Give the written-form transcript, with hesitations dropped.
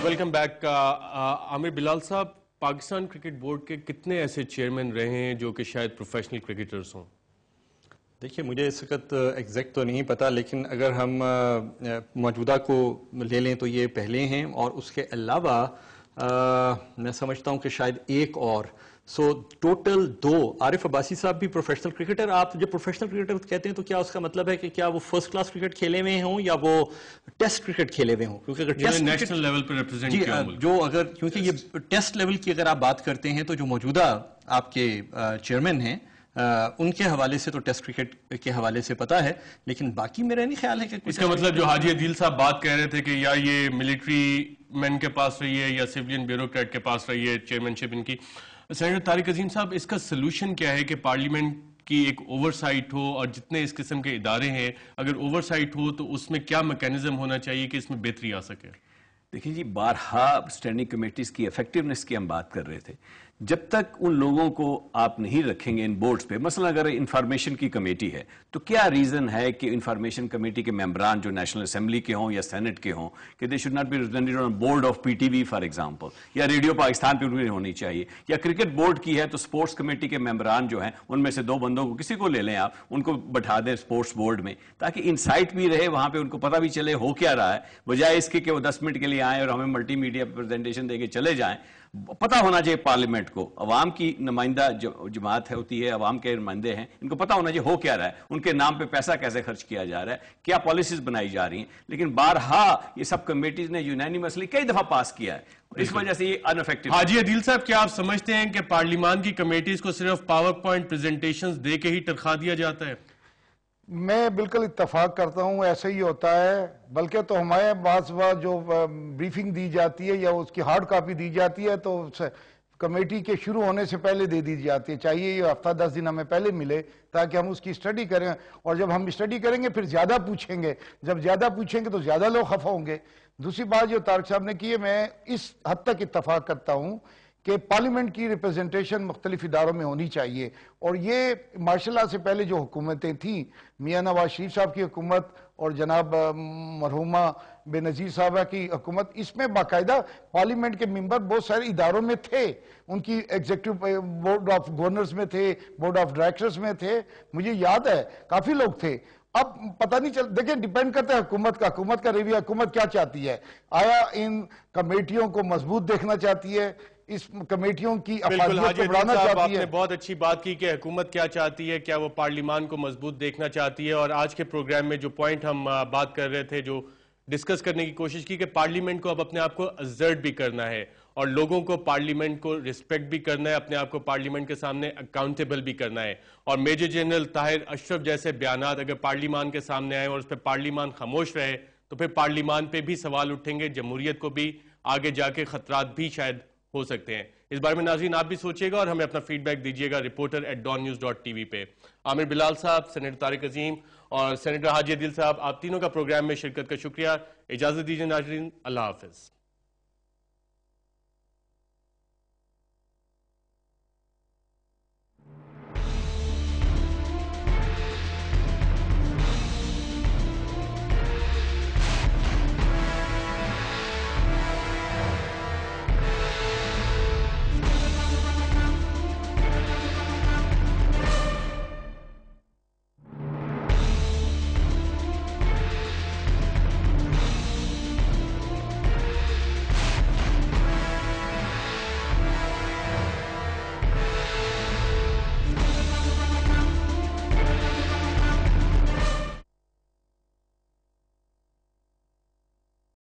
Welcome back. عامر بلال صاحب, Pakistan cricket board کے کتنے ایسے چیئرمین رہے ہیں جو کہ شاید پروفیشنل کرکٹرز ہوں؟ دیکھیے مجھے اس وقت ایگزیکٹ تو نہیں پتا, لیکن اگر ہم موجودہ کو لے لیں تو یہ پہلے ہیں, اور اس کے علاوہ میں سمجھتا ہوں کہ شاید ایک اور, سو ٹوٹل 2. عارف عباسی صاحب بھی پروفیشنل کرکٹر. آپ جب پروفیشنل کرکٹر کہتے ہیں تو کیا اس کا مطلب ہے کہ کیا وہ فرسٹ کلاس کرکٹ کھیلے ہوئے ہوں یا وہ ٹیسٹ کرکٹ کھیلے ہوئے ہوں؟ کیونکہ اگر ٹیسٹ نیشنل لیول پر ریپرزینٹ کیا جو اگر کیونکہ یہ ٹیسٹ لیول کی اگر آپ بات کرتے ہیں تو جو موجودہ آپ کے چیئرمین ہیں ان کے حوالے سے تو ٹیسٹ کرکٹ کے حوالے سے پتا ہے, لیکن باقی میرا نہیں خیال ہے کہ اس کا مطلب جو حاجی عدیل صاحب بات کہہ رہے تھے کہ یا یہ ملٹری مین کے پاس رہی ہے یا سیولین بیوروکریٹ کے پاس رہی ہے چیئرمین شپ ان کی. سینیٹر طارق عظیم صاحب, اس کا سلوشن کیا ہے کہ پارلیمنٹ کی ایک اوور سائٹ ہو, اور جتنے اس قسم کے ادارے ہیں اگر اوور سائٹ ہو تو اس میں کیا میکینزم ہونا چاہیے کہ اس میں بہتری آ سکے؟ دیکھیں جی, بارہا اسٹینڈنگ کمیٹیز کی ایفیکٹیونیس کی ہم بات کر رہے تھے. جب تک ان لوگوں کو آپ نہیں رکھیں گے ان بورڈز پہ, مثلا اگر انفارمیشن کی کمیٹی ہے تو کیا ریزن ہے کہ انفارمیشن کمیٹی کے ممبران جو نیشنل اسمبلی کے ہوں یا سینٹ کے ہوں کہ they should not be represented on board of P T V for example, یا ریڈیو پاکستان پہ بھی ہونی چاہیے, یا کرکٹ بورڈ کی ہے تو سپورٹس کمیٹی کے ممبران جو ہیں ان میں سے 2 بندوں کو کسی کو لے لیں آپ, ان کو بٹھا دیں سپورٹس بورڈ میں تاکہ انسائٹ بھی رہے وہاں پہ, ان کو پتہ بھی چلے ہو کیا رہا ہے, بجائے اس کے کہ وہ 10 منٹ کے لیے آئیں اور ہمیں ملٹی میڈیا پریزنٹیشن دے کے چلے جائیں. پتہ ہونا چاہیے پارلیمنٹ کو, عوام کی نمائندہ جماعت ہوتی ہے, عوام کے نمائندے ہیں, ان کو پتہ ہونا چاہیے ہو کیا رہا ہے, ان کے نام پہ پیسہ کیسے خرچ کیا جا رہا ہے, کیا پالیسیز بنائی جا رہی ہیں. لیکن بارہا یہ سب کمیٹیز نے یونینیمسلی کئی دفعہ پاس کیا ہے, اس وجہ سے یہ ان افیکٹو. حاجی عدیل صاحب, کیا آپ سمجھتے ہیں کہ پارلیمان کی کمیٹیز کو صرف پاور پوائنٹ پریزنٹیشنز دے کے ہی تنخواہ دیا جاتا ہے؟ میں بالکل اتفاق کرتا ہوں, ایسا ہی ہوتا ہے. بلکہ تو ہمارے بعض جو بریفنگ دی جاتی ہے یا اس کی ہارڈ کاپی دی جاتی ہے تو کمیٹی کے شروع ہونے سے پہلے دے دی جاتی ہے. چاہیے یہ ہفتہ 10 دن ہمیں پہلے ملے تاکہ ہم اس کی اسٹڈی کریں, اور جب ہم اسٹڈی کریں گے پھر زیادہ پوچھیں گے, جب زیادہ پوچھیں گے تو زیادہ لوگ خفا ہوں گے. دوسری بات جو طارق صاحب نے کی ہے, میں اس حد تک اتفاق کرتا ہوں کہ پارلیمنٹ کی ریپرزنٹیشن مختلف اداروں میں ہونی چاہیے. اور یہ ماشاء اللہ سے پہلے جو حکومتیں تھیں, میاں نواز شریف صاحب کی حکومت اور جناب مرحومہ بے نظیر صاحبہ کی حکومت, اس میں باقاعدہ پارلیمنٹ کے ممبر بہت سارے اداروں میں تھے, ان کی ایگزیکٹو بورڈ آف گورنرز میں تھے, بورڈ آف ڈائریکٹرز میں تھے, مجھے یاد ہے کافی لوگ تھے. اب پتہ نہیں چل, دیکھیں ڈیپینڈ کرتا ہے حکومت کا رویہ, حکومت کیا چاہتی ہے. آیا ان کمیٹیوں کو مضبوط دیکھنا چاہتی ہے, اس کمیٹیوں کی افادیت کو بڑھانا چاہتی ہے؟ آپ نے بہت اچھی بات کی کہ حکومت کیا چاہتی ہے, کیا وہ پارلیمان کو مضبوط دیکھنا چاہتی ہے. اور آج کے پروگرام میں جو پوائنٹ ہم بات کر رہے تھے, جو ڈسکس کرنے کی کوشش کی کہ پارلیمنٹ کو اب اپنے آپ کو اسرٹ بھی کرنا ہے, اور لوگوں کو پارلیمنٹ کو ریسپیکٹ بھی کرنا ہے, اپنے آپ کو پارلیمنٹ کے سامنے اکاؤنٹیبل بھی کرنا ہے. اور میجر جنرل طاہر اشرف جیسے بیانات اگر پارلیمان کے سامنے آئے اور اس پہ پارلیمان خاموش رہے تو پھر پارلیمان پہ بھی سوال اٹھیں گے, جمہوریت کو بھی آگے جا کے خطرات بھی شاید ہو سکتے ہیں. اس بارے میں ناظرین آپ بھی سوچیے گا اور ہمیں اپنا فیڈ بیک دیجیے گا reporter@dawnnews.tv پہ. عامر بلال صاحب, سینیٹر طارق عظیم اور سینیٹر حاجی عدیل صاحب, آپ تینوں کا پروگرام میں شرکت کا شکریہ. اجازت دیجیے ناظرین, اللہ حافظ.